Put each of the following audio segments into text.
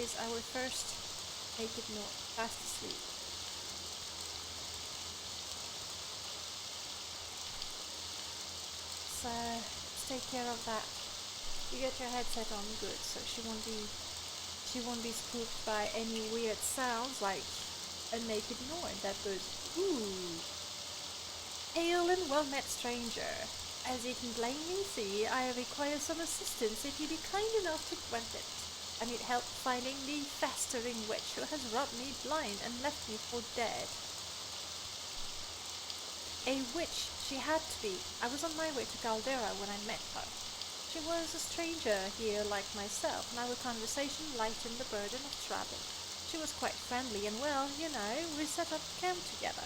is our first naked Nord, fast asleep. So let's take care of that. You get your headset on, good, so she won't be spooked by any weird sounds like a naked Nord that goes ooh. Hail and well met, stranger. As you can plainly see, I require some assistance if you be kind enough to grant it. I need help finding the festering witch who has rubbed me blind and left me for dead. A witch she had to be. I was on my way to Caldera when I met her. She was a stranger here like myself, and our conversation lightened the burden of travel. She was quite friendly, and well, you know, we set up camp together.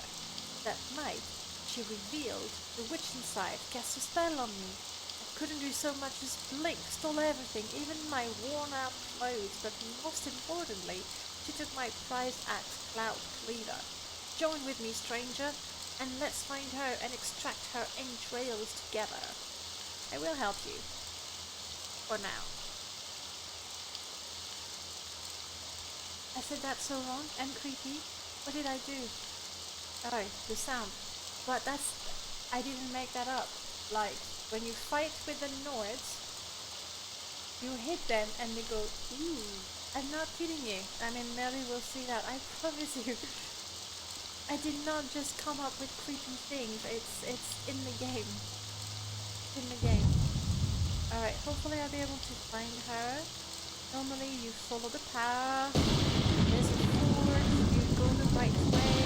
That night, she revealed the witch inside cast a spell on me. I couldn't do so much as blink, stole everything, even my worn-out clothes, but most importantly, she took my prized axe, Cloud Cleaver. Join with me, stranger, and let's find her and extract her entrails together. I will help you. For now. I said that so wrong and creepy. What did I do? Oh, the sound. But I didn't make that up. Like, when you fight with the Nords, you hit them and they go, ooh. I'm not kidding you. I mean, Mary will see that. I promise you. I did not just come up with creepy things. It's in the game. It's in the game. Alright, hopefully I'll be able to find her. Normally you follow the path. There's a ford. You go the right way.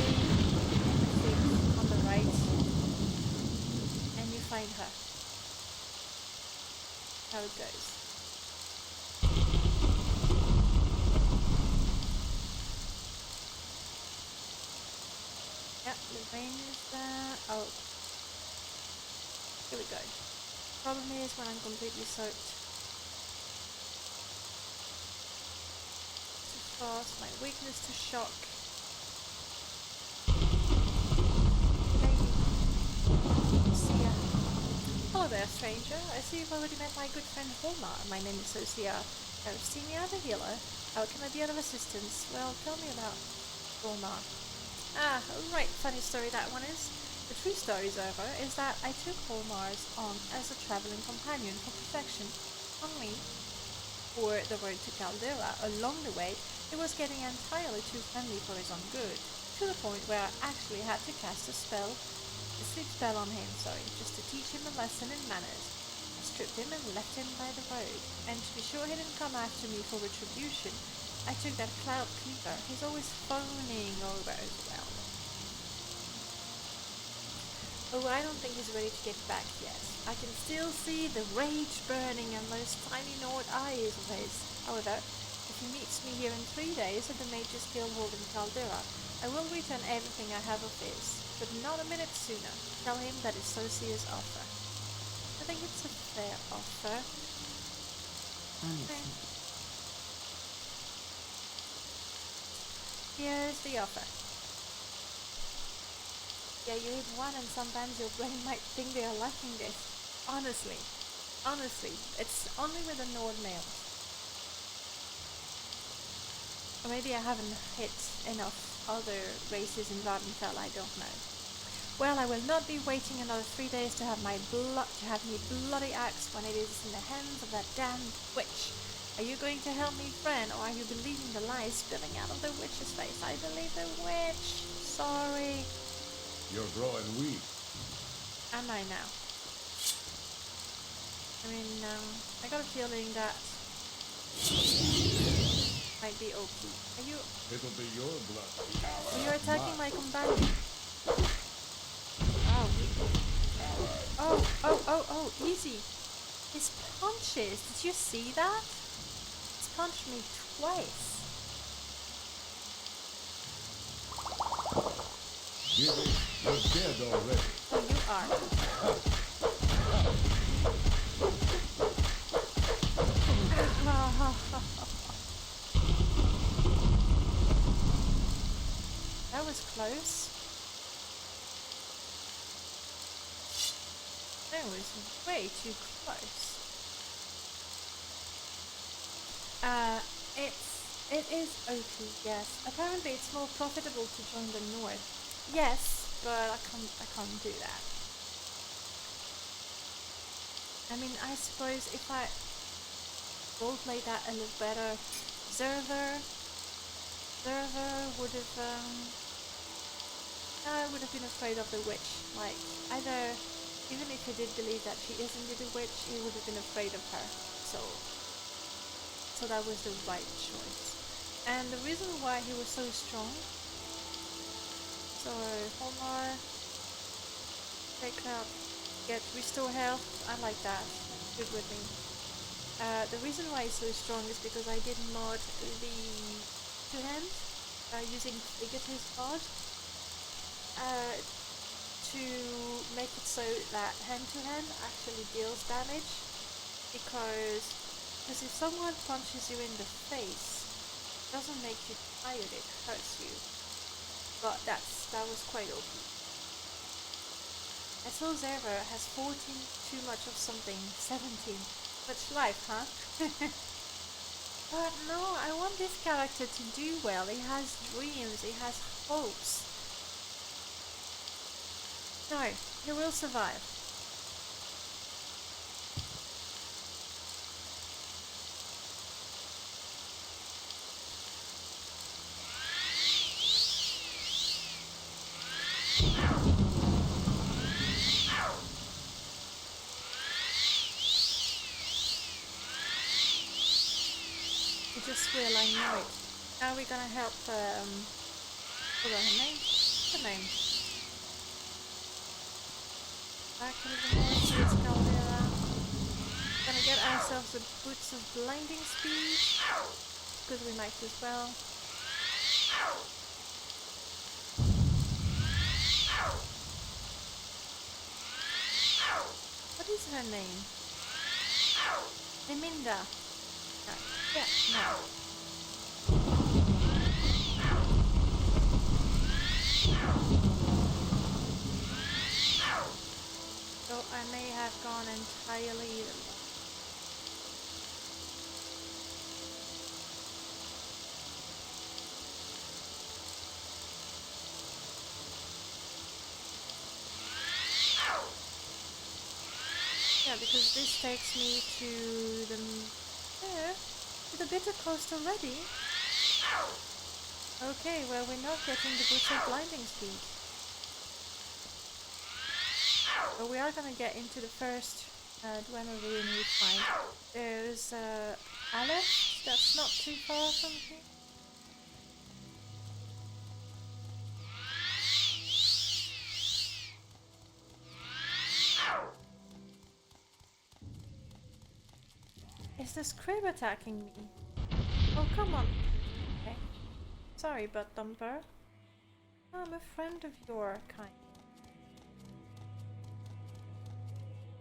I think on the right. And you find her. How it goes. Yeah, the rain is there. Oh. Here we go. Problem is when I'm completely soaked. Too fast, my weakness to shock. Maybe. See ya. Hello there, stranger. I see you've already met my good friend Holmar. My name is Socia Aristimia the Healer. How can I be of assistance? Well, tell me about Holmar. Ah, right, funny story that one is. The true story, however, is that I took Holmars on as a traveling companion for protection, only for the road to Caldera. Along the way, it was getting entirely too friendly for his own good, to the point where I actually had to cast a sleep spell on him, just to teach him a lesson in manners. I stripped him and left him by the road, and to be sure he didn't come after me for retribution, I took that Cloud Cleaver. He's always phoning over as well. Oh, I don't think he's ready to get back yet. I can still see the rage burning in those tiny Nord eyes of his. However, if he meets me here in 3 days at the Mage's Guildhall in Caldera, I will return everything I have of his, but not a minute sooner. Tell him that is Socia's offer. I think it's a fair offer. Okay. Here's the offer. Yeah, you hit one and sometimes your brain might think they are liking this. Honestly, it's only with the Nord males. Or maybe I haven't hit enough other races in Vardenfell, I don't know. Well, I will not be waiting another 3 days to have me bloody axe when it is in the hands of that damned witch. Are you going to help me, friend, or are you believing the lies spilling out of the witch's face? I believe the witch. Sorry. You're growing weak. Am I now? I mean, I got a feeling that might be OP. Are you? It'll be your blood. You're attacking my companion. Oh, easy. His punches. Did you see that? He's punched me twice. Gibby, you're dead already. Oh, you are. That was close. That was way too close. It is OP, yes. Apparently it's more profitable to join the North. Yes, but I can't do that. I mean, I suppose if I roleplay that a little better, Zerver, would have, I would have been afraid of the witch. Like, either, even if he did believe that she is indeed a witch, he would have been afraid of her. So that was the right choice. And the reason why he was so strong, so Homar, take out, get restore health, I like that, good with me. The reason why he's so strong is because I did mod the two-hand using Figurative mod to make it so that hand-to-hand actually deals damage, because if someone punches you in the face, it doesn't make you tired, it hurts you. But that was quite OP. I saw Zerver has 14 too much of something, 17. Much life, huh? But no, I want this character to do well. He has dreams, he has hopes. No, he will survive. Just will, I know it. Now we're gonna help, hold on, her name? What's her name? Back into the Morrowind Caldera. Gonna get ourselves the boots of blinding speed, because we might as well. What is her name? Eminda. No. Yeah, no. So I may have gone entirely the wrong. Yeah, because this takes me to the to the bitter coast already. Okay, well we're not getting the boots of blinding speed. But we are gonna get into the first Dwemer ruin we find. There's Aleph, that's not too far from here. Is this crib attacking me? Oh, come on. Okay. Sorry, butt dumper. I'm a friend of your kind.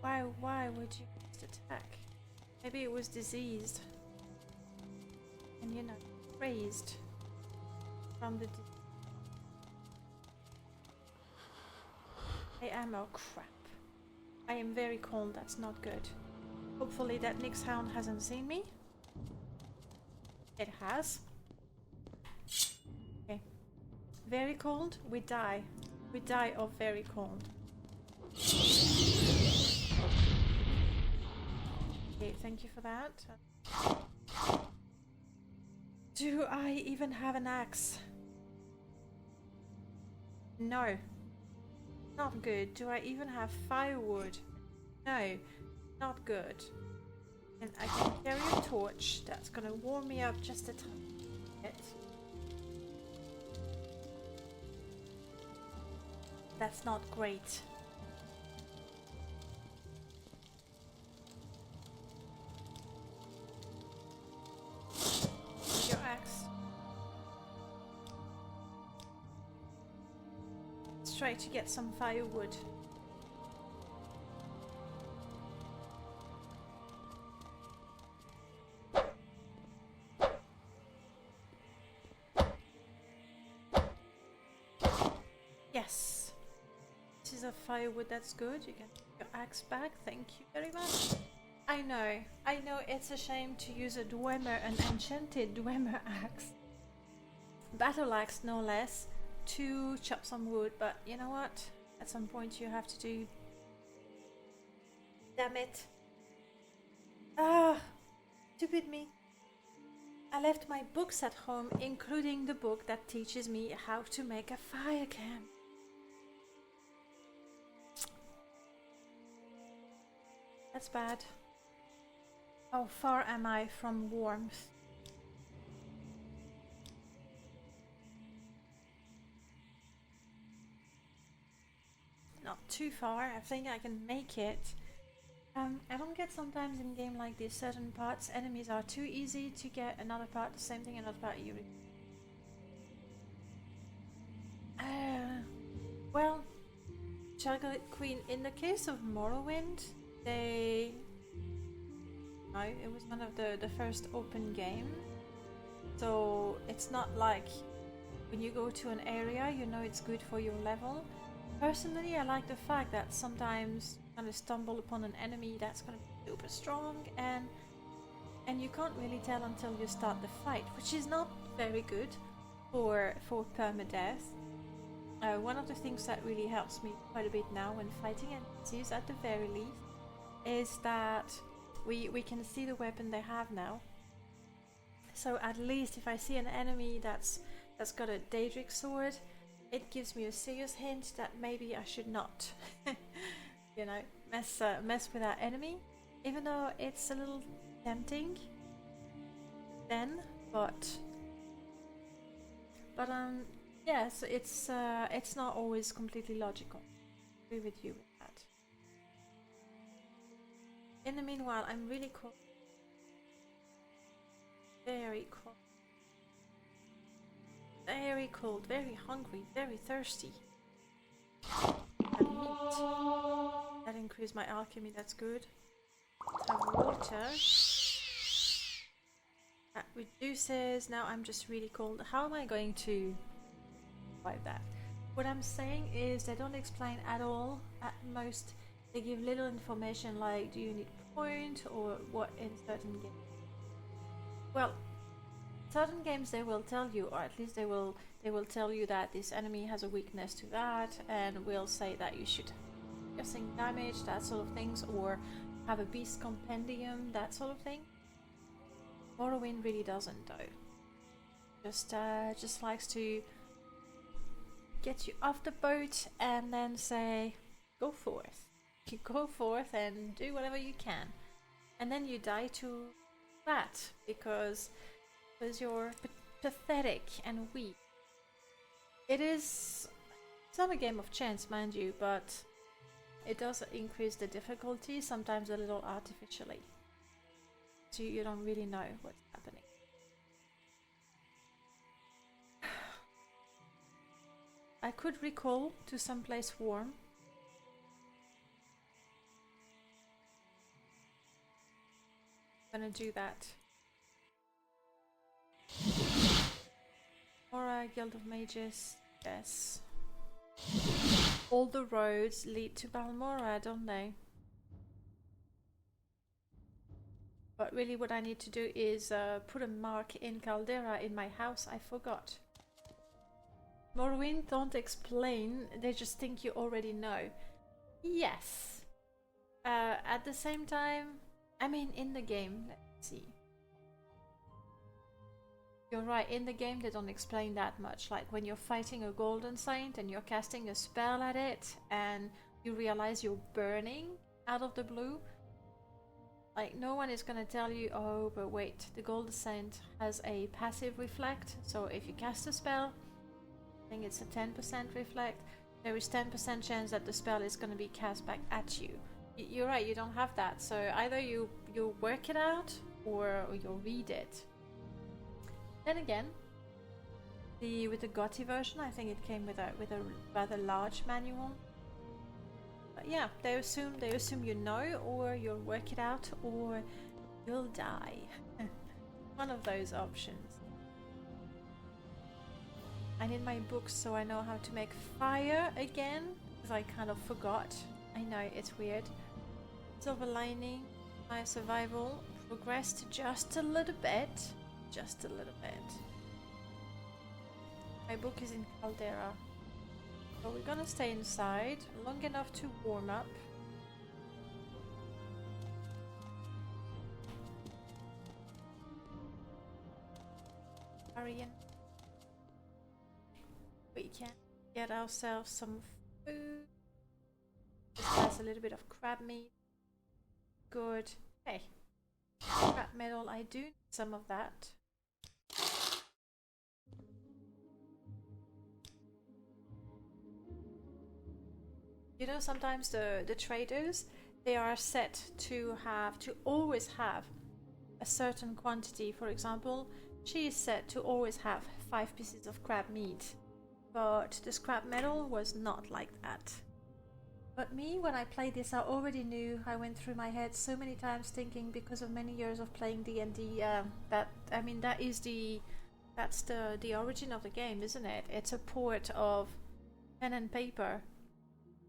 Why would you just attack? Maybe it was diseased. And you know, raised from the Hey, ammo, crap. I am very cold, that's not good. Hopefully that Nyx Hound hasn't seen me. It has. Okay. Very cold, we die. We die of very cold. Okay, thank you for that. Do I even have an axe? No. Not good. Do I even have firewood? No. Not good. And I can carry a torch. That's gonna warm me up just a tiny bit. That's not great. Your axe. Let's try to get some firewood. Yes. This is a firewood, that's good. You can get your axe back. Thank you very much. I know it's a shame to use an enchanted Dwemer axe. Battle axe, no less, to chop some wood, but you know what? At some point you have to do. Damn it. Ah, stupid me. I left my books at home, including the book that teaches me how to make a fire camp. That's bad. How far am I from warmth? Not too far. I think I can make it. I don't get sometimes in game like this, certain parts enemies are too easy to get, another part the same thing, another part you. Well, Chocolate Queen, in the case of Morrowind, it was one of the first open game, so it's not like when you go to an area you know it's good for your level. Personally, I like the fact that sometimes you kind of stumble upon an enemy that's going to be super strong, and you can't really tell until you start the fight, which is not very good for permadeath. One of the things that really helps me quite a bit now when fighting enemies, at the very least, is that we can see the weapon they have now. So at least if I see an enemy that's got a Daedric sword, it gives me a serious hint that maybe I should not, mess with that enemy, even though it's a little tempting. Then, but yes, it's not always completely logical. I agree with you with that. In the meanwhile, I'm really cold. Very cold. Very cold, very hungry, very thirsty. And meat. That increased my alchemy, that's good. Let's have water. That reduces. Now I'm just really cold. How am I going to survive that? What I'm saying is they don't explain at all. At most, they give little information like, do you need point or what in certain games? Well, certain games they will tell you, or at least they will tell you that this enemy has a weakness to that, and will say that you should guessing damage, that sort of things, or have a beast compendium, that sort of thing. Morrowind really doesn't though. Just likes to get you off the boat and then say, go forth. You go forth and do whatever you can, and then you die to that because you're pathetic and weak. It's not a game of chance, mind you, but it does increase the difficulty, sometimes a little artificially. So you don't really know what's happening. I could recall to someplace warm. I'm gonna do that. Morag, Guild of Mages, yes. All the roads lead to Balmora, don't they? But really what I need to do is put a mark in Caldera in my house. I forgot. Morrowind don't explain, they just think you already know. Yes. At the same time, I mean in the game, let's see. You're right, in the game they don't explain that much. Like when you're fighting a golden saint and you're casting a spell at it and you realize you're burning out of the blue. Like no one is gonna tell you, oh but wait, the golden saint has a passive reflect, so if you cast a spell, I think it's a 10% reflect, there is 10% chance that the spell is gonna be cast back at you. You're right, you don't have that, so either you work it out or you read it. Then again, with the GOTY version, I think it came with a rather large manual. But yeah, they assume you know, or you'll work it out, or you'll die. One of those options. I need my books so I know how to make fire again, because I kind of forgot. I know, it's weird. Silver lining. My survival progressed just a little bit. Just a little bit. My book is in Caldera. So we're gonna stay inside long enough to warm up. We can get ourselves some food. This has a little bit of crab meat. Good. Hey, scrap metal, I do need some of that. You know, sometimes the traders, they are set to always have a certain quantity. For example, she is set to always have 5 pieces of crab meat, but the scrap metal was not like that. But me, when I played this, I already knew. I went through my head so many times thinking, because of many years of playing D&D, that's the origin of the game, isn't it? It's a port of pen and paper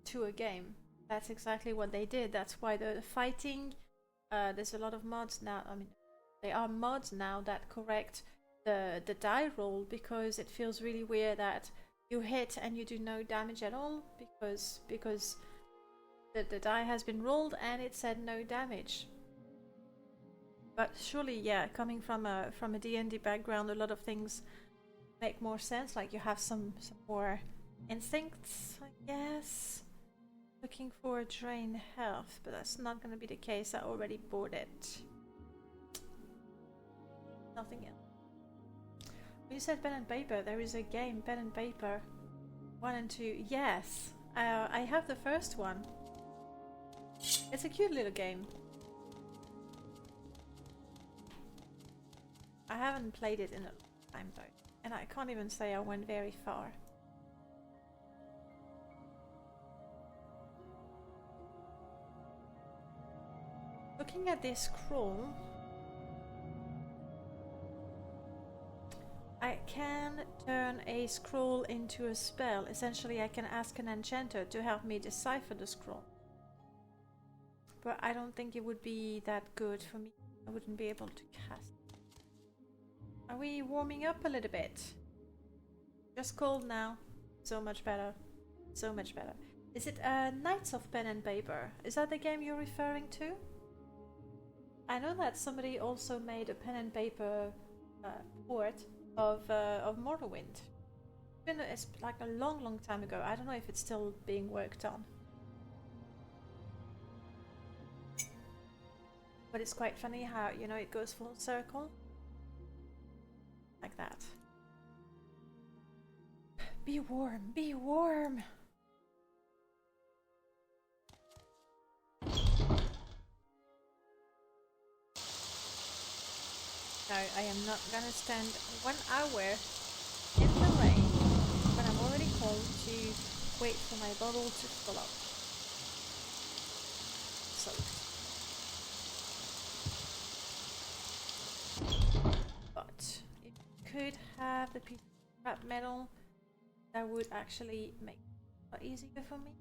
to a game. That's exactly what they did. That's why the fighting, there's a lot of mods now. I mean, there are mods now that correct the die roll, because it feels really weird that you hit and you do no damage at all, because the die has been rolled and it said no damage. But surely, yeah, coming from a D&D background, a lot of things make more sense. Like you have some more instincts, I guess. Looking for drain health, but that's not going to be the case. I already bought it. Nothing else. When you said pen and paper, there is a game, pen and paper 1 and 2. Yes, I have the first one. It's a cute little game. I haven't played it in a long time though, and I can't even say I went very far. Looking at this scroll, I can turn a scroll into a spell. Essentially, I can ask an enchanter to help me decipher the scroll. But I don't think it would be that good for me. I wouldn't be able to cast. Are we warming up a little bit? Just cold now. So much better. So much better. Is it Knights of Pen and Paper? Is that the game you're referring to? I know that somebody also made a pen and paper port of Morrowind. It's like a long time ago. I don't know if it's still being worked on. But it's quite funny how, you know, it goes full circle. Like that. Be warm, be warm! No, I am not gonna stand 1 hour in the rain when I'm already cold to wait for my bottle to fill up. But if you could have the piece of scrap metal, that would actually make it a lot easier for me.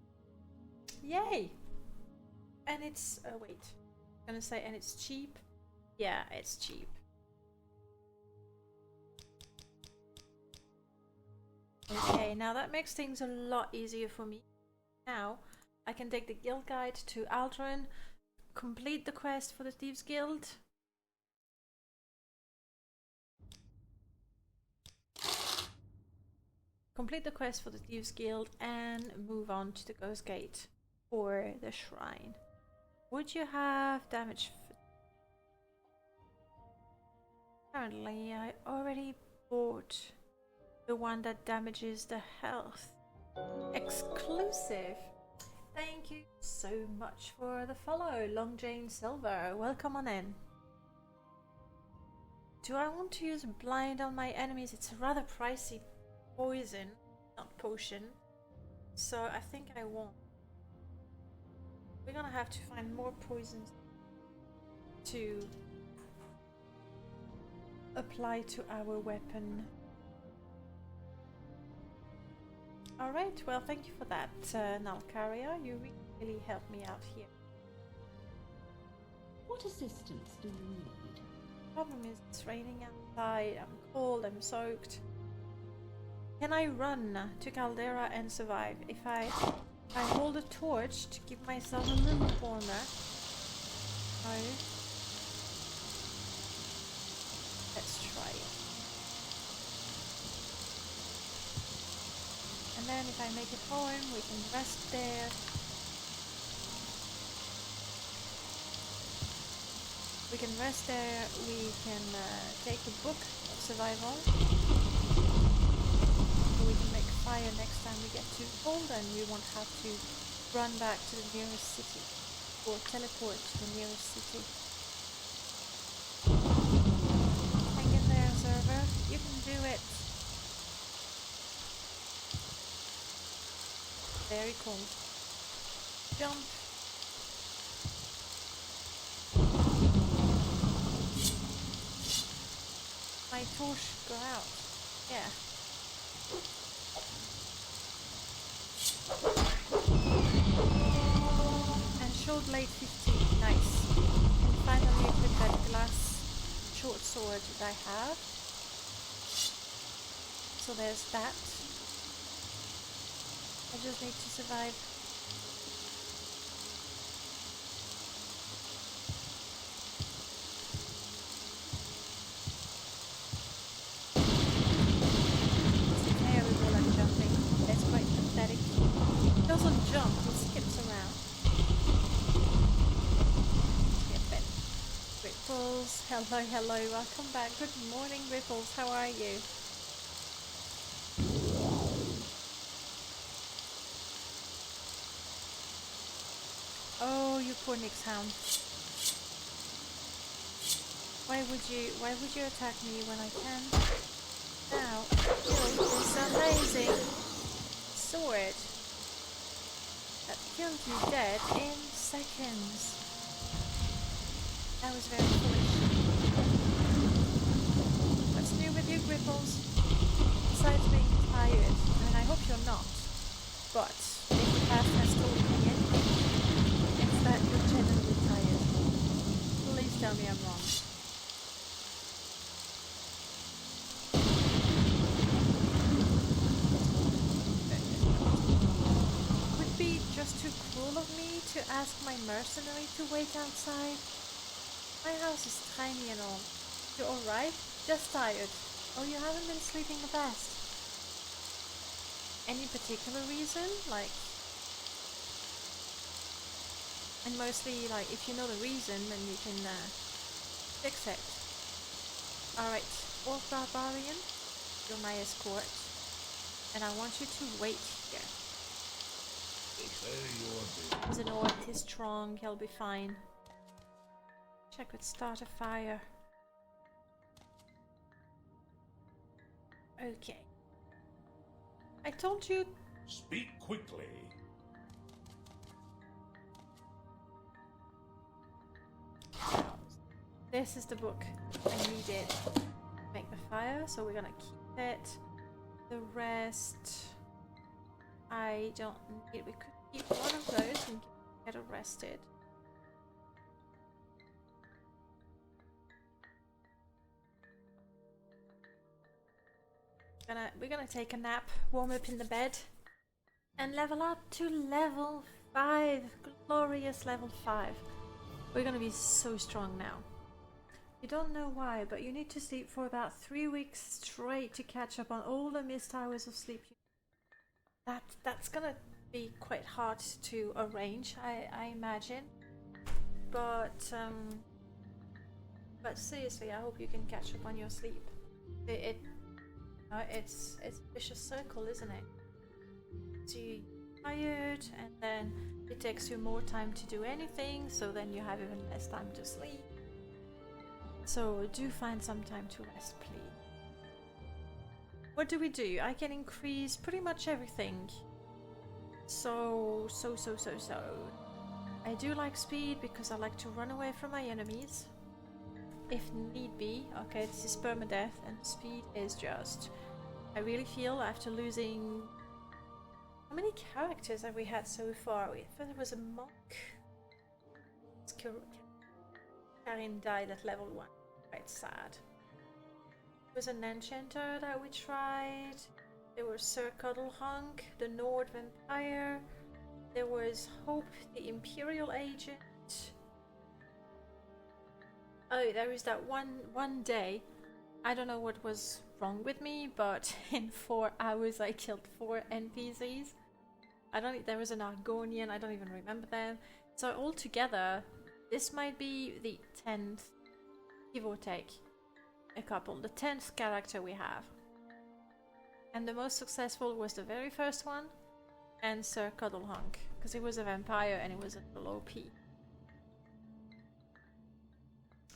Yay! And it's wait, I'm gonna say, and it's cheap. Yeah, it's cheap. Okay, now that makes things a lot easier for me. Now I can take the guild guide to Aldrin, complete the quest for the Thieves Guild. Complete the quest for the Thieves Guild and move on to the Ghost Gate or the Shrine. Would you have damage? Apparently, I already bought the one that damages the health. Exclusive! Thank you so much for the follow, Long Jane Silver. Welcome on in. Do I want to use blind on my enemies? It's a rather pricey poison, not potion. So I think I won't. We're gonna have to find more poisons to apply to our weapon. Alright, well, thank you for that, Nalcaria. You really helped me out here. What assistance do you need? Problem is, it's raining outside. I'm cold. I'm soaked. Can I run to Caldera and survive? If I hold a torch to give myself a little corner. No. Let's try it. And then if I make it home, we can rest there. We can rest there. We can take a book of survival. We can make fire next time we get too cold, and we won't have to run back to the nearest city or teleport to the nearest city. Hang in there, server. You can do it. Very cold. Jump. My torch go out. Yeah. And short blade 15, nice. And finally equip that glass short sword that I have. So there's that. I just need to survive. It's terrible at jumping. It's quite pathetic. It doesn't jump, it skips around. Yep, then. Ripples, hello, hello, welcome back. Good morning, Ripples, how are you? Oh, you poor Nick's hound. Why would you attack me when I can now kill this amazing sword that killed you dead in seconds? That was very foolish. What's new with you, Gripples? Besides being tired, and I hope you're not, but if the past has told me anything, it's that you're genuinely tired. Please tell me I'm wrong. Would it be just too cruel of me to ask my mercenary to wait outside? My house is tiny and all. You're alright? Just tired. Oh, you haven't been sleeping the best. Any particular reason? Like... And mostly, like, if you know the reason, then you can fix it. Alright, Orc Barbarian, you're my escort. And I want you to wait here. He's an orc, he's strong, he'll be fine. Check with start a fire. Okay. I told you... Speak quickly. This is the book I needed to make the fire, so we're gonna keep it. The rest I don't need. We could keep one of those and get arrested. We're gonna take a nap, warm up in the bed, and level up to level 5. Glorious level 5. We're gonna be so strong now. You don't know why, but you need to sleep for about 3 weeks straight to catch up on all the missed hours of sleep. That's gonna be quite hard to arrange, I imagine. But seriously, I hope you can catch up on your sleep. It's a vicious circle, isn't it? So you're tired, and then it takes you more time to do anything, so then you have even less time to sleep. So do find some time to rest, please. What do we do? I can increase pretty much everything. So. I do like speed because I like to run away from my enemies. If need be. Okay, this is perma-death, and speed is just... I really feel after losing... How many characters have we had so far? There was a monk. Karin died at level 1. Quite sad. There was an enchanter that we tried. There was Sir Cuddlehunk, the Nord Vampire. There was Hope, the Imperial Agent. Oh, there was that one day. I don't know what was wrong with me, but in 4 hours I killed 4 NPCs. There was an Argonian, I don't even remember them. So altogether, this might be the 10th, give or take a couple, the 10th character we have. And the most successful was the very first one, and Sir Cuddlehunk, because he was a vampire and he was a low P.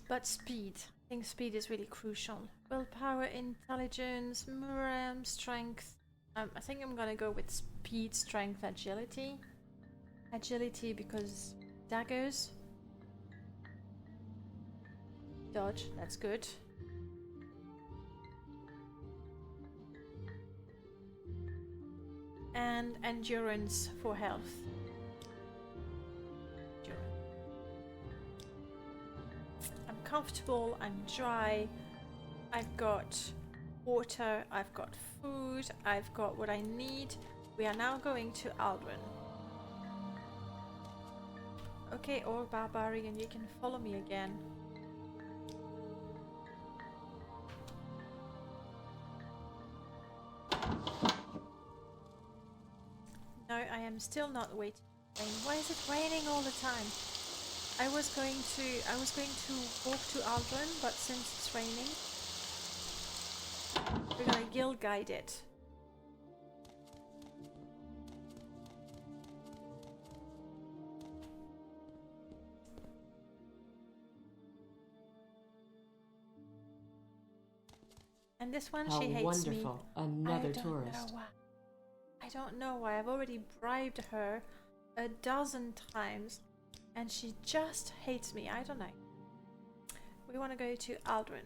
But speed. I think speed is really crucial. Willpower, intelligence, Muram, strength. I think I'm gonna go with speed, strength, agility. Agility because daggers. Dodge, that's good. And endurance for health. I'm comfortable, I'm dry, I've got water, I've got food, I've got what I need. We are now going to Aldrin. Okay, or Barbarian, you can follow me again. No, I am still not waiting. Why is it raining all the time? I was going to walk to Aldrin, but since it's raining, we're gonna guild guide it. And this one, she hates me. Wonderful. Another tourist. I don't know why. I've already bribed her a dozen times and she just hates me. I don't know. We want to go to Aldrin.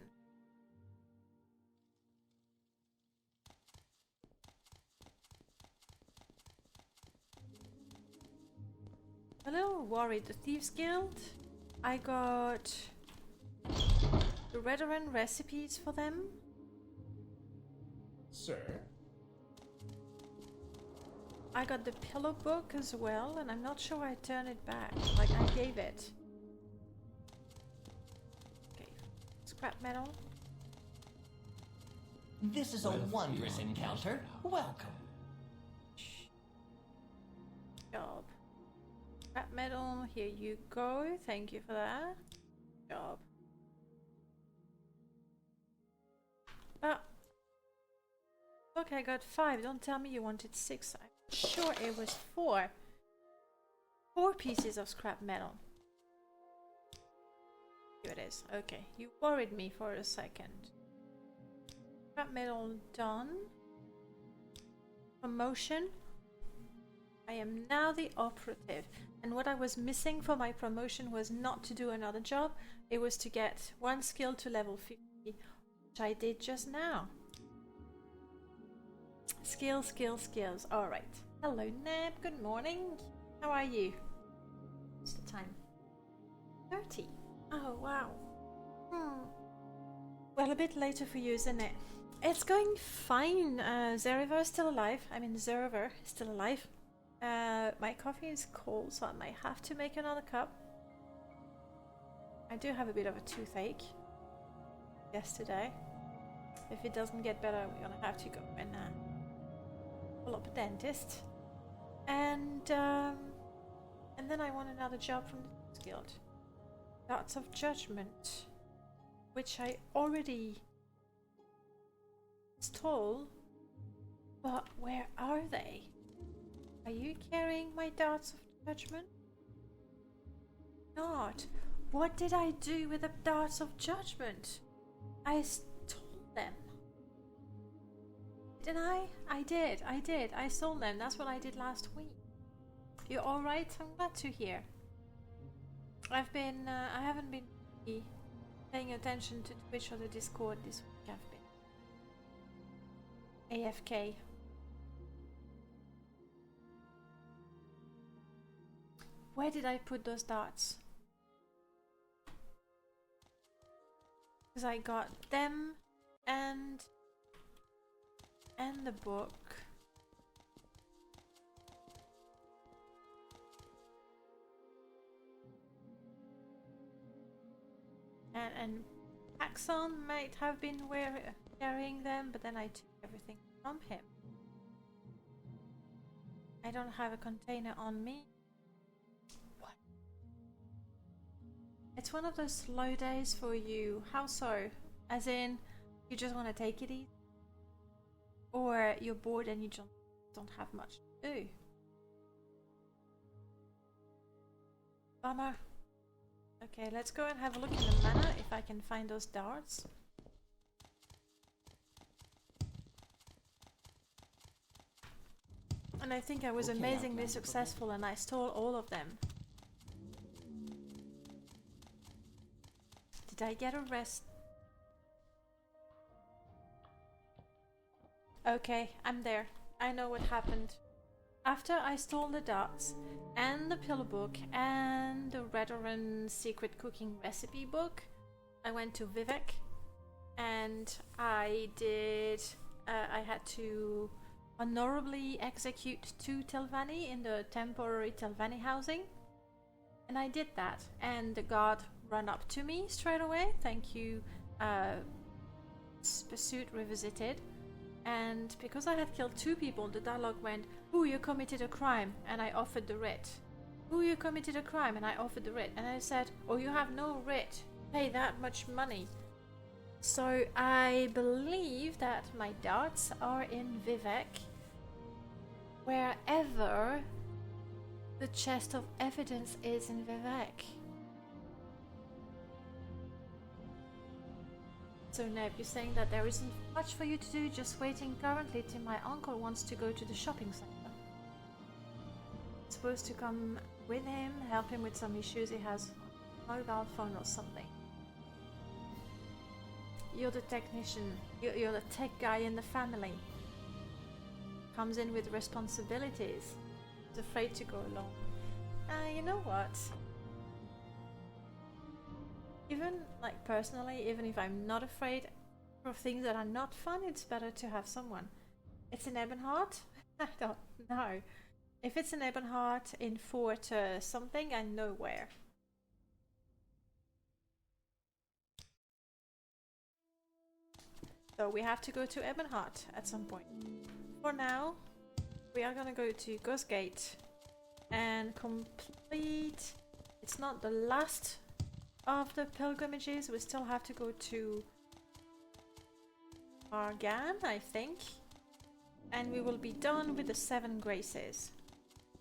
A little worried. The Thieves Guild. I got the Redoran recipes for them. Sir? I got the pillow book as well, and I'm not sure I turned it back. Like, I gave it. Okay. Scrap metal. This is a wondrous encounter. Welcome. Job. Scrap metal, here you go. Thank you for that. Job. Look, I got 5. Don't tell me you wanted 6. I'm sure it was 4. 4 pieces of scrap metal. Here it is. Okay, you worried me for a second. Scrap metal done. Promotion. I am now the operative. And what I was missing for my promotion was not to do another job. It was to get 1 skill to level 50, which I did just now. Skills, skills, skills. Alright. Hello, Neb. Good morning. How are you? What's the time? 30. Oh, wow. Well, a bit later for you, isn't it? It's going fine. Zeriver is still alive. I mean, Zeriver is still alive. My coffee is cold, so I might have to make another cup. I do have a bit of a toothache yesterday. If it doesn't get better, we're gonna have to go and pull up a dentist. And then I want another job from the guild. Darts of Judgment, which I already stole. But where are they? Are you carrying my Darts of Judgment? Not. What did I do with the Darts of Judgment? I stole them. Didn't I? I did. I stole them. That's what I did last week. You alright? I'm glad to hear. I haven't been paying attention to Twitch or the Discord this week. I've been AFK. Where did I put those darts? Because I got them and the book. And Axon might have been carrying them, but then I took everything from him. I don't have a container on me. What? It's one of those slow days for you. How so? As in, you just want to take it easy? Or you're bored and you don't have much to do? Bummer. Okay, let's go and have a look in the manor if I can find those darts. And I think I was amazingly successful and I stole all of them. Did I get a rest? Okay, I'm there. I know what happened. After I stole the darts and the pillow book and the Redoran secret cooking recipe book, I went to Vivek and I had to honorably execute 2 Telvanni in the temporary Telvanni housing. And I did that, and the guard ran up to me straight away. Thank you, Pursuit Revisited. And because I had killed 2 people, the dialogue went, "Ooh, you committed a crime," and I offered the writ. "Ooh, you committed a crime," and I offered the writ. And I said, "Oh, you have no writ. Pay that much money." So I believe that my darts are in Vivek, wherever the chest of evidence is in Vivek. So Neb, you're saying that there isn't much for you to do, just waiting currently till my uncle wants to go to the shopping center. Supposed to come with him, help him with some issues he has on a mobile phone or something. You're the technician, you're the tech guy in the family. Comes in with responsibilities. Is afraid to go along. You know what? Even, like, personally, even if I'm not afraid of things that are not fun, it's better to have someone. It's in Ebonheart? I don't know. If it's in Ebonheart, in Fort something, I know where. So we have to go to Ebonheart at some point. For now, we are gonna go to Ghostgate and complete... It's not the last of the pilgrimages. We still have to go to Argan, I think. And we will be done with the 7 graces.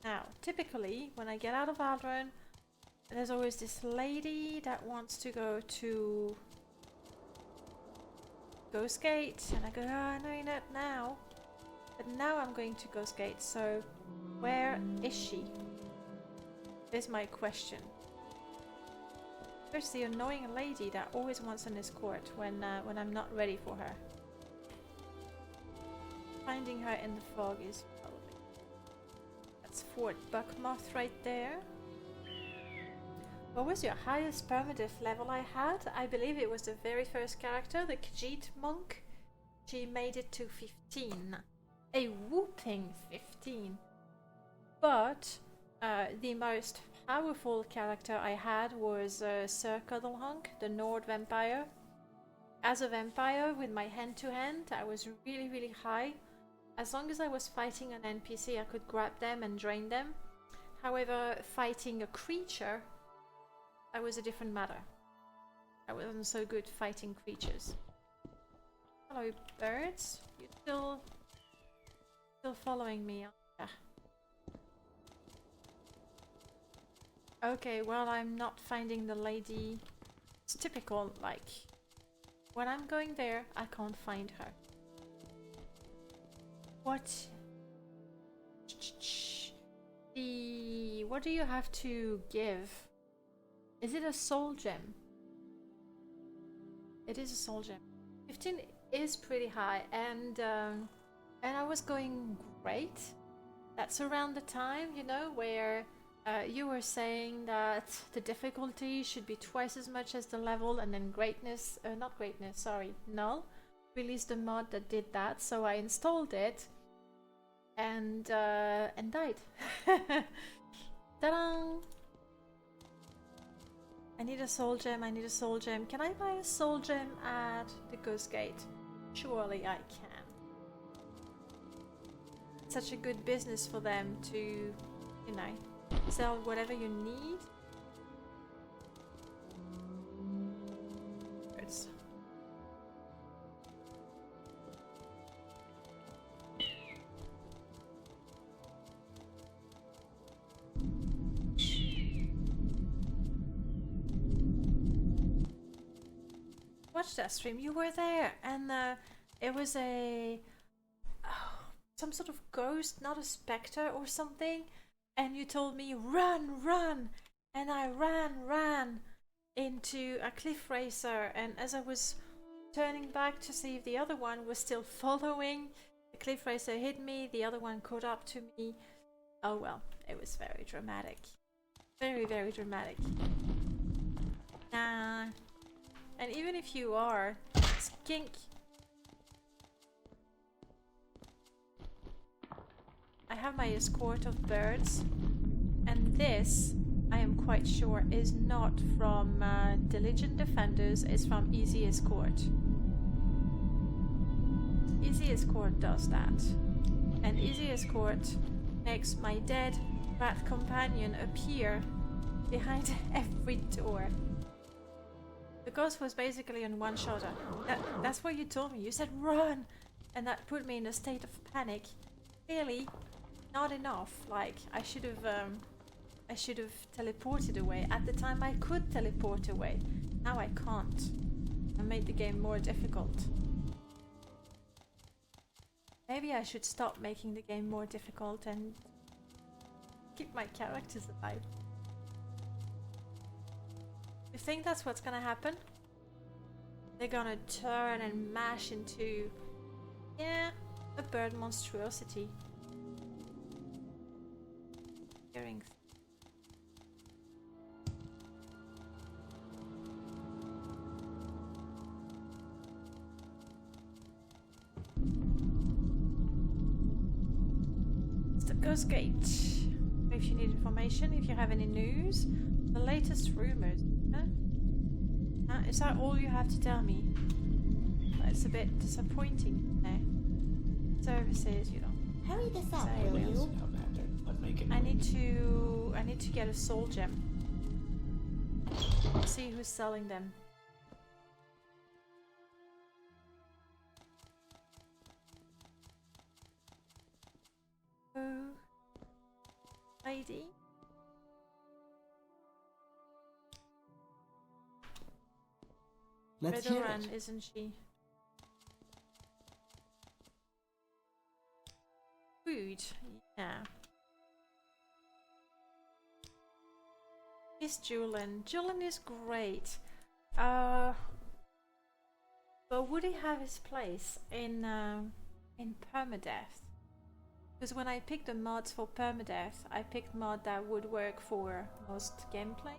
Now, typically, when I get out of Aldron, there's always this lady that wants to go to Ghostgate, and I go, "Oh, no, you're not now." But now I'm going to Ghostgate, so where is she? Is my question. There's the annoying lady that always wants an escort when I'm not ready for her. Finding her in the fog is probably... That's Fort Buckmoth right there. What was your highest perma-death level I had? I believe it was the very first character, the Khajiit monk. She made it to 15. A whooping 15. But the most powerful character I had was Sir Cuddlehunk, the Nord vampire. As a vampire, with my hand-to-hand, I was really, really high. As long as I was fighting an NPC, I could grab them and drain them. However, fighting a creature, that was a different matter. I wasn't so good fighting creatures. Hello, birds. You're still following me, aren't you? Okay, well, I'm not finding the lady. It's typical, like, when I'm going there, I can't find her. What do you have to give? Is it a soul gem? It is a soul gem. 15 is pretty high, and I was going great. That's around the time, you know, where You were saying that the difficulty should be twice as much as the level, and then greatness, not greatness, sorry, null, released a mod that did that, so I installed it and died. Ta-da! I need a soul gem, I need a soul gem. Can I buy a soul gem at the Ghost Gate? Surely I can. It's such a good business for them to, you know, sell whatever you need. Birds. Watch that stream. You were there, and it was a some sort of ghost, not a specter or something. And you told me run, run, and I ran into a cliff racer. And as I was turning back to see if the other one was still following, the cliff racer hit me. The other one caught up to me. Oh well, it was very dramatic, very, very dramatic. Nah. And even if you are, skink. I have my escort of birds, and this, I am quite sure, is not from Diligent Defenders, it's from Easy Escort. Easy Escort does that. And Easy Escort makes my dead rat companion appear behind every door. The ghost was basically in one shotter. That's what you told me. You said run, and that put me in a state of panic. Clearly, not enough. Like I should have teleported away. At the time, I could teleport away. Now I can't. I made the game more difficult. Maybe I should stop making the game more difficult and keep my characters alive. You think that's what's gonna happen? They're gonna turn and mash into, yeah, a bird monstrosity. Hearing. It's the Ghost Gate. If you need information, if you have any news, the latest rumors. Is that all you have to tell me? It's a bit disappointing there. Services, you don't. Hurry this up, will you? I need to get a soul gem. See who's selling them. Oh, lady. Let's hear it. Isn't she? Food, yeah. Is Julian? Julian is great. But would he have his place in Perma-death? Because when I picked the mods for Perma-death, I picked mod that would work for most gameplay.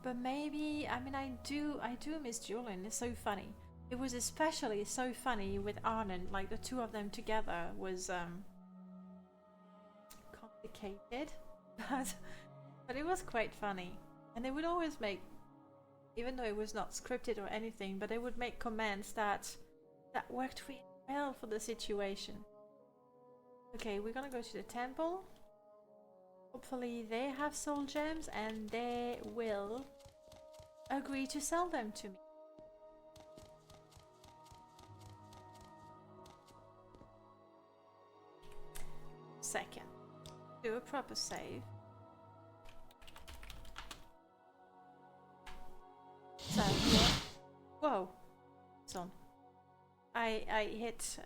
But maybe, I mean, I do miss Julian. It's so funny. It was especially so funny with Arnon. Like the two of them together was complicated, but it was quite funny. And they would always make, even though it was not scripted or anything, but they would make comments that worked really well for the situation. Okay, we're gonna go to the temple. Hopefully they have soul gems and they will agree to sell them to me. Second, do a proper save. So, yeah. Whoa, it's on. I hit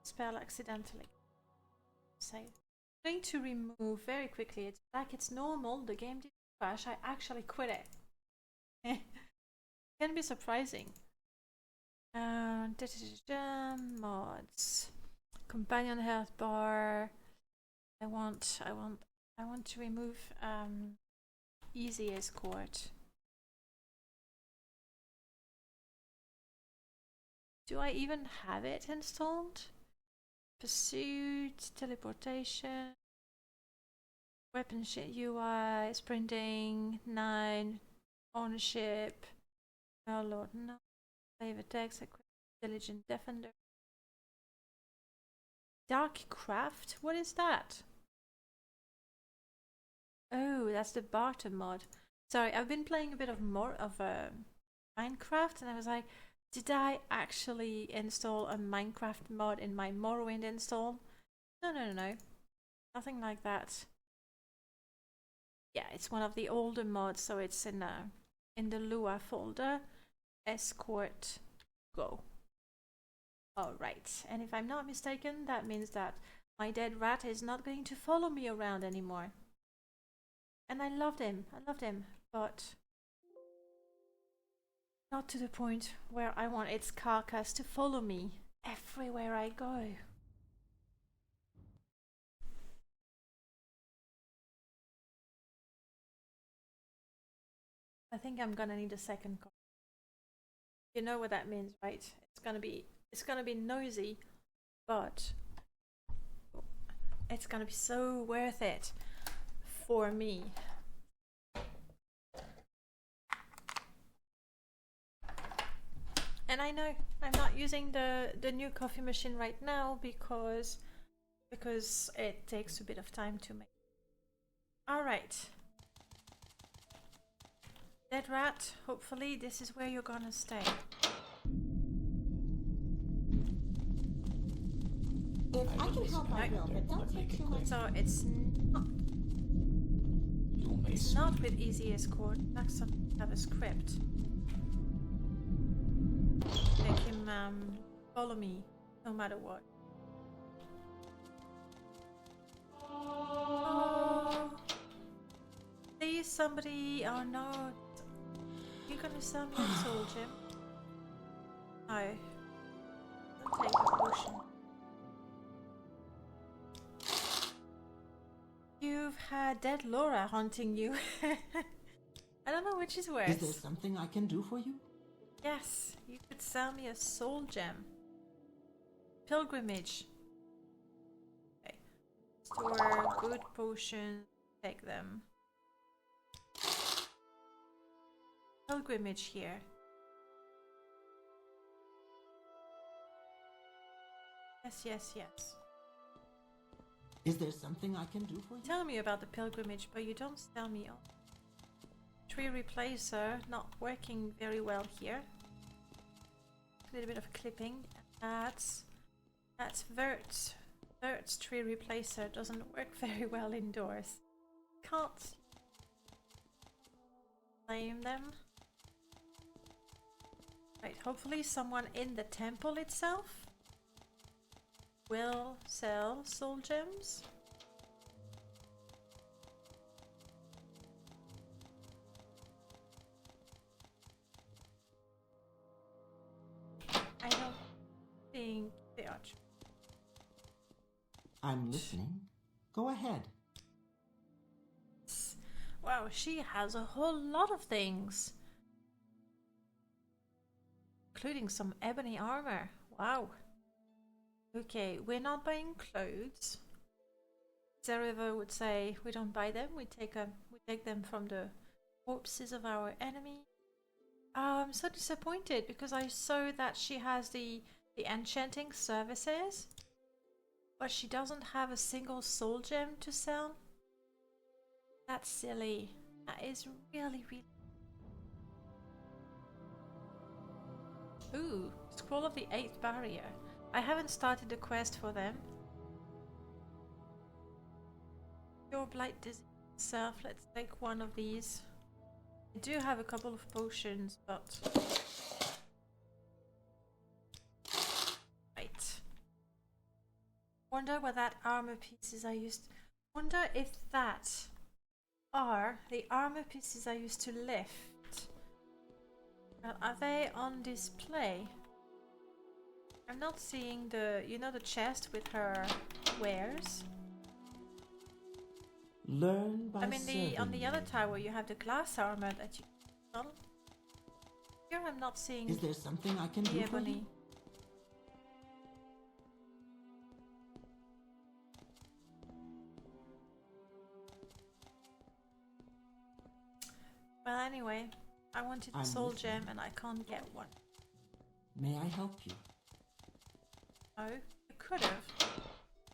spell accidentally. Save. I'm going to remove very quickly. It's like it's normal. The game didn't crash. I actually quit it. Can be surprising. Mods. Companion health bar. I want to remove easy escort. Do I even have it installed? Pursuit, teleportation, weaponship UI, sprinting, 9, ownership, oh lord, no, save attacks, diligent defender. Dark craft? What is that? Oh, that's the barter mod. Sorry, I've been playing a bit of more of Minecraft, and I was like, did I actually install a Minecraft mod in my Morrowind install? No. Nothing like that. Yeah, it's one of the older mods, so it's in the Lua folder. Escort, go. Alright, and if I'm not mistaken, that means that my dead rat is not going to follow me around anymore. And I loved him, but not to the point where I want its carcass to follow me everywhere I go. I think I'm gonna need a second car. You know what that means, right? It's gonna be noisy, but it's gonna be so worth it for me. And I know I'm not using the new coffee machine right now because it takes a bit of time to make. Alright. Dead rat, hopefully this is where you're gonna stay. If I can help, I will, but don't take too much. So it's not with easy escort. Next up, have a script. Make him follow me, no matter what. Oh, please, somebody! Oh no, you're gonna sell me a soul gem? No, don't take a potion. You've had dead Laura haunting you. I don't know which is worse. Is there something I can do for you? Yes, you could sell me a soul gem. Pilgrimage. Okay. Store good potions. Take them. Pilgrimage here. Yes. Is there something I can do for you? Tell me about the pilgrimage, but you don't tell me all. Tree replacer not working very well here. A little bit of clipping. That's Vert's. Vert's tree replacer doesn't work very well indoors. Can't blame them. Right, hopefully someone in the temple itself will sell soul gems. I don't think they are true. I'm listening. Go ahead. Wow, she has a whole lot of things. Including some ebony armor. Wow. Okay, we're not buying clothes. Zeriva would say we don't buy them, we take them from the corpses of our enemy. Oh, I'm so disappointed because I saw that she has the enchanting services, but she doesn't have a single soul gem to sell. That's silly. That is really. Ooh, Scroll of the 8th Barrier. I haven't started the quest for them. Your blight disease itself. Let's take one of these. I do have a couple of potions, but right. Wonder what that armor pieces I used. Wonder if that are the armor pieces I used to lift. Well, are they on display? I'm not seeing the, you know, the chest with her wares. Learn by I mean, on the serving. other tower you have the glass armor that you can. Here I'm not seeing Is there something I can the do for ebony. you? Well, anyway, I wanted the I'm soul listening. gem and I can't get one. May I help you? Oh, you could have.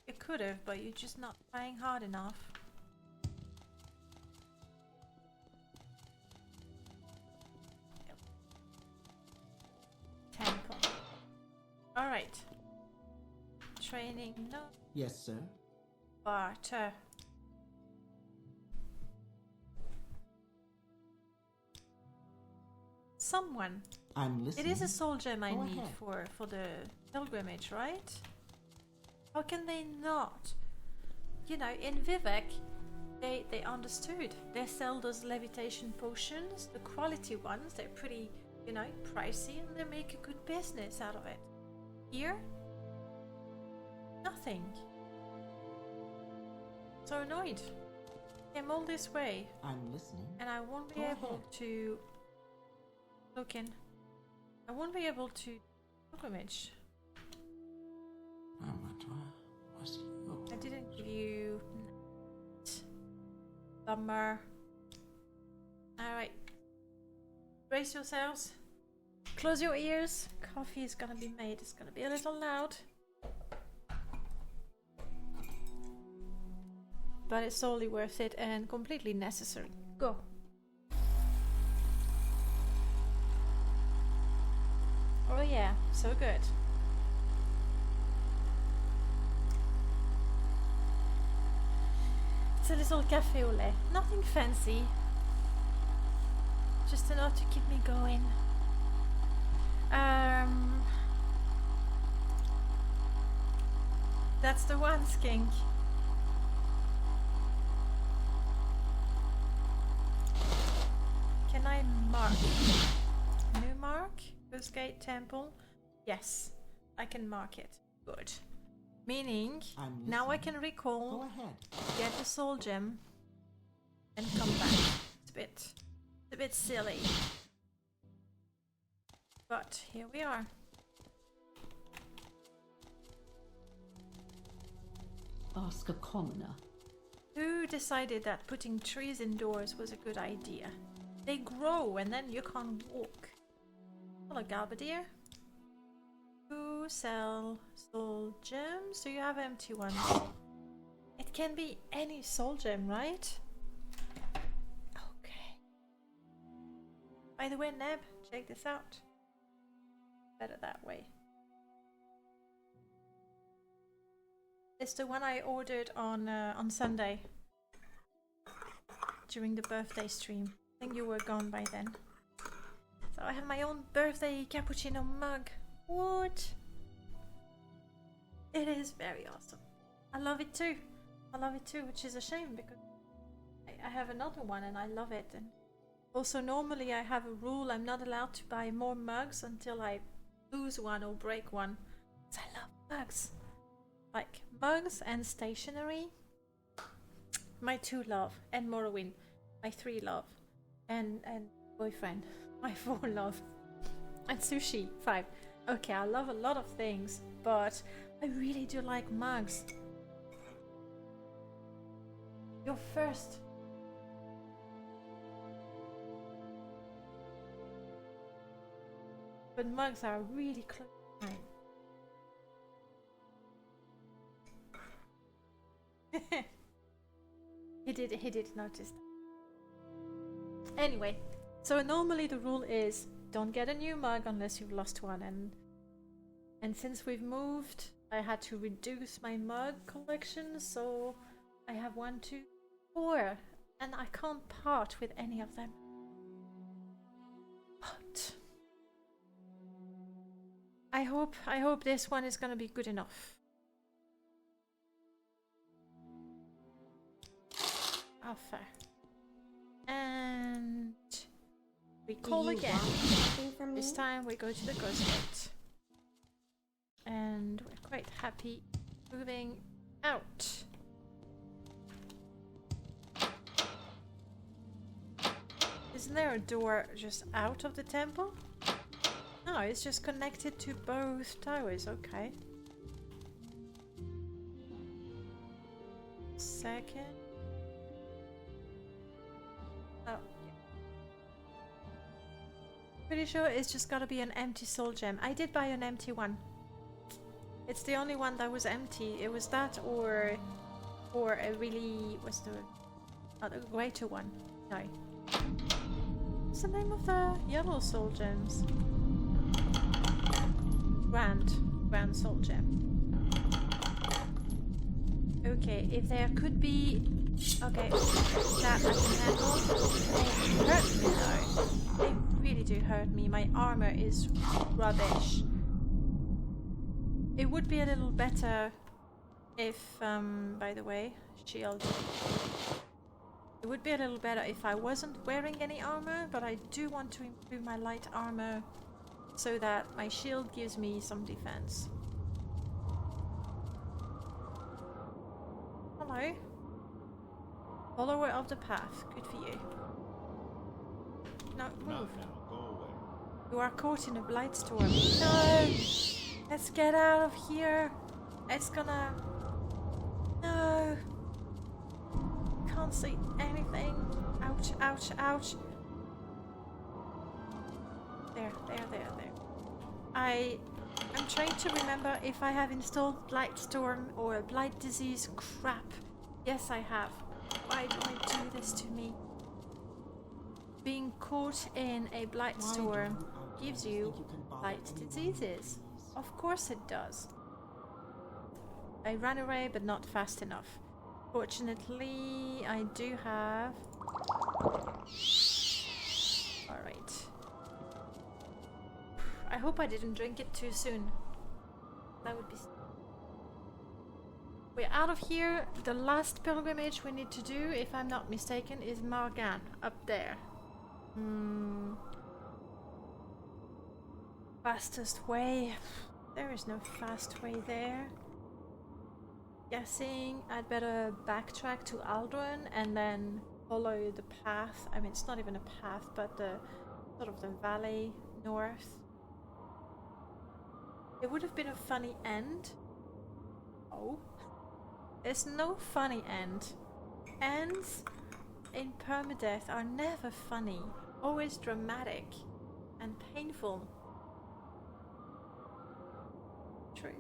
You could have, but you're just not trying hard enough. Yep. Temple. Alright. Training, no. Yes, sir. Barter. Someone. I'm listening. It is a soul gem I Go need ahead. for the pilgrimage, right? How can they not? You know, in Vivek, they understood. They sell those levitation potions, the quality ones. They're pretty, you know, pricey, and they make a good business out of it. Here, nothing. So annoyed. Came all this way, I'm listening. and I won't be Go able ahead. to look in. I won't be able to pilgrimage. I didn't give you Dumner. Alright. Brace yourselves. Close your ears. Coffee is gonna be made. It's gonna be a little loud. But it's solely worth it and completely necessary. Go. Oh yeah, so good. It's a little cafe au lait. Nothing fancy. Just enough to keep me going. That's the one, Skink. Can I mark? New mark? Gate Temple? Yes, I can mark it. Good. Meaning, I'm now I listening. can recall, Go ahead. get the soul gem, and come back. It's a bit silly. But here we are. Ask a commoner. Who decided that putting trees indoors was a good idea? They grow and then you can't walk. Hello, Galbadir. Who sell soul gems? Do you have empty ones? It can be any soul gem, right? Okay. By the way, Neb, check this out. Better that way. It's the one I ordered on Sunday during the birthday stream. I think you were gone by then. So I have my own birthday cappuccino mug. What? It is very awesome. I love it too. I love it too, which is a shame because I have another one and I love it. And also normally I have a rule, I'm not allowed to buy more mugs until I lose one or break one. Because I love mugs. Like mugs and stationery. My 2 love. And Morrowind. My 3 love. And boyfriend. My 4 love. And sushi. 5. Okay, I love a lot of things, but I really do like mugs. You're first. But mugs are really close to mine. He did notice that. Anyway, so normally the rule is don't get a new mug unless you've lost one, and since we've moved, I had to reduce my mug collection, so I have 1, 2, 4, and I can't part with any of them. But I hope this one is gonna be good enough. Offer. And we call again. From This me? time we go to the ghost gate. And we're quite happy moving out. Isn't there a door just out of the temple? No, it's just connected to both towers. Okay. Second. Oh. Pretty sure it's just gotta be an empty soul gem. I did buy an empty one. It's the only one that was empty. It was that or a really... what's the... other greater one? No. What's the name of the yellow soul gems? Grand soul gem. Okay, if there could be... okay, that I can handle. They hurt me though. They really do hurt me. My armor is rubbish. It would be a little better if, by the way, shield. It would be a little better if I wasn't wearing any armor, but I do want to improve my light armor so that my shield gives me some defense. Hello. Follower of the path. Good for you. No, move. Not now. Go away. You are caught in a blight storm. No! Let's get out of here. It's gonna... no. Can't see anything. Ouch, ouch, ouch. There. I'm trying to remember if I have installed Blight Storm or Blight Disease. Crap. Yes, I have. Why do I do this to me? Being caught in a Blight Storm gives you Blight Diseases. Of course it does. I ran away, but not fast enough. Fortunately, I do have... alright. I hope I didn't drink it too soon. That would be... we're out of here. The last pilgrimage we need to do, if I'm not mistaken, is Morgan, up there. Fastest way. There is no fast way there. Guessing I'd better backtrack to Aldrin and then follow the path. I mean, it's not even a path, but the sort of the valley north. It would have been a funny end. Oh. There's no funny end. Ends in permadeath are never funny. Always dramatic and painful. True.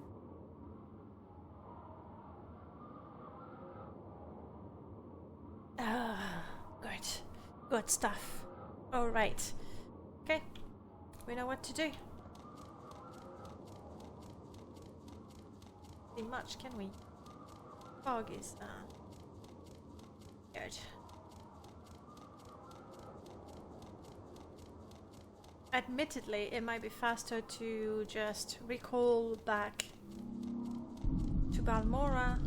Ah, good. Good stuff. Alright. Okay. We know what to do. See much, can we? Fog is good. Admittedly, it might be faster to just recall back to Balmora.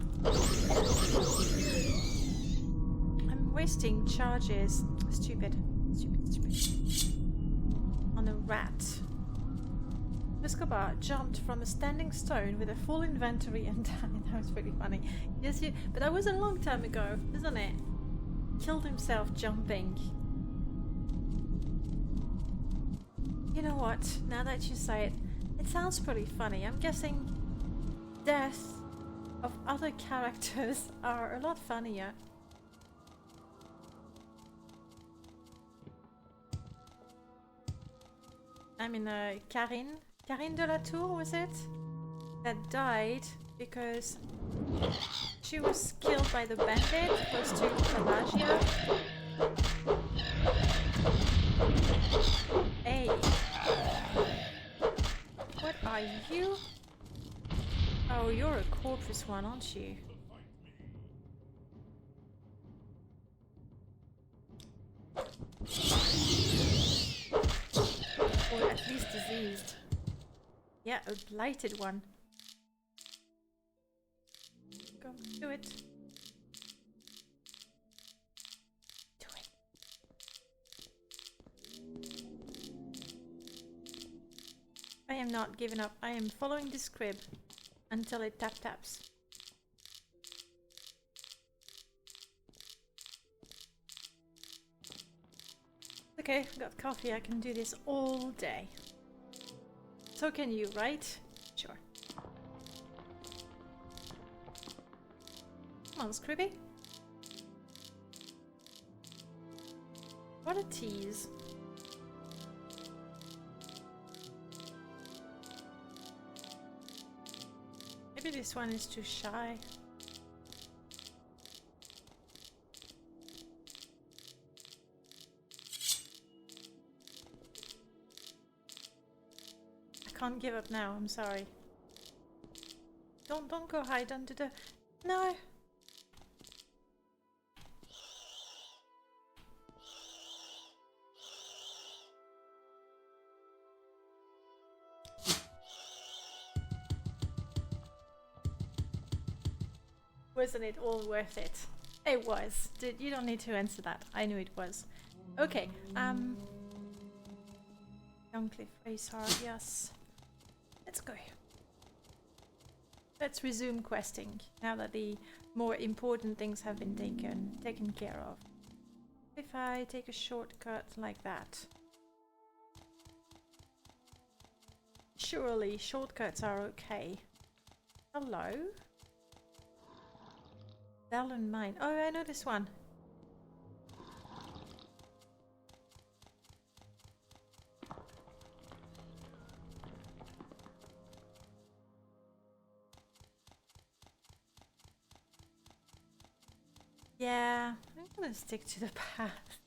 I'm wasting charges. Stupid. On a rat. Escobar jumped from a standing stone with a full inventory and died. That was pretty funny. Yes, but that was a long time ago, isn't it? Killed himself jumping. You know what? Now that you say it, it sounds pretty funny. I'm guessing deaths of other characters are a lot funnier. I mean, Karine de la Tour, was it? That died because she was killed by the bandit close to Pelagia. Hey. What are you? Oh, you're a corpus one, aren't you? Or at least diseased. Yeah, a blighted one. Go, do it. Do it. I am not giving up. I am following this crib until it taps. The Okay, got coffee. I can do this all day. So can you, right? Sure. Come on, Scribby. What a tease. Maybe this one is too shy. I can't give up now, I'm sorry. Don't go hide under the... No! Wasn't it all worth it? It was. You don't need to answer that. I knew it was. Okay, Youngcliff Raceheart, yes. Let's go. Let's resume questing, now that the more important things have been taken care of. If I take a shortcut like that. Surely shortcuts are okay. Hello? Valen Mine. Oh, I know this one. Yeah, I'm gonna stick to the path.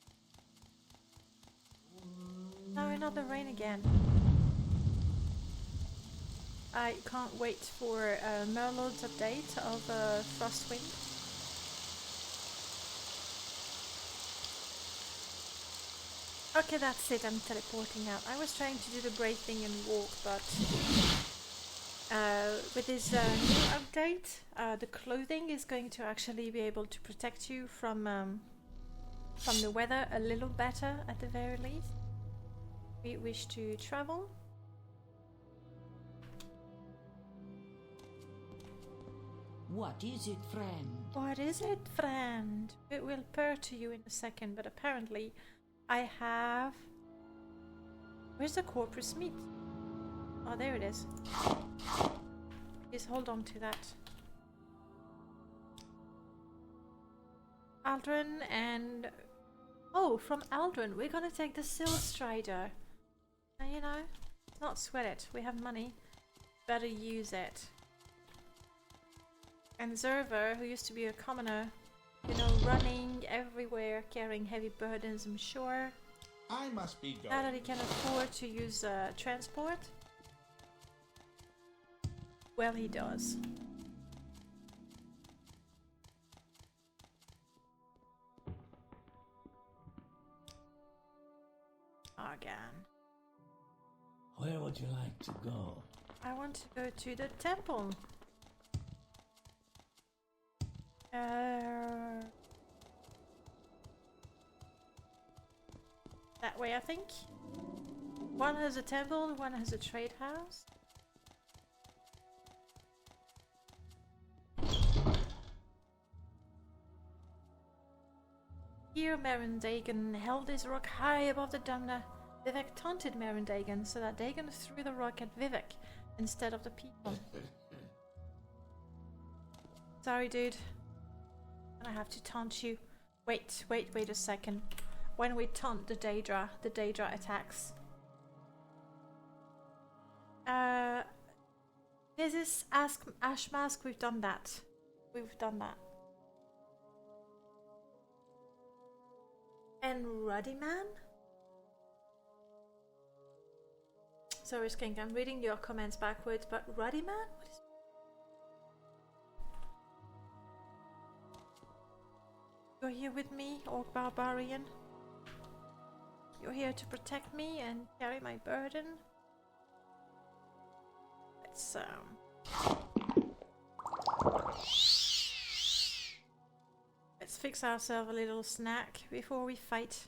No, another rain again. I can't wait for Merlot's update of Frostwind. Okay, that's it, I'm teleporting out. I was trying to do the brave thing and walk, but with this new update, the clothing is going to actually be able to protect you from the weather a little better at the very least. We wish to travel. What is it, friend? What is it, friend? It will purr to you in a second, but apparently I have... Where's the corpus meat? Oh, there it is. Just hold on to that. Aldrin and... Oh, from Aldrin, we're gonna take the Silstrider. And you know, not sweat it. We have money. Better use it. And Zerver, who used to be a commoner, you know, running everywhere, carrying heavy burdens, I'm sure. I must be going. Now that he can afford to use transport, well, he does. Again. Where would you like to go? I want to go to the temple. That way, I think. One has a temple, one has a trade house. Here, Marendagon held his rock high above the Dumner. Vivek taunted Marendagon so that Dagon threw the rock at Vivek instead of the people. Sorry, dude. I have to taunt you. Wait a second. When we taunt the Daedra attacks. This is Ash Mask, we've done that. And Ruddy Man? Sorry, Skink, I'm reading your comments backwards, but Ruddy Man? What is... You're here with me, Orc Barbarian? You're here to protect me and carry my burden? Let's fix ourselves a little snack before we fight.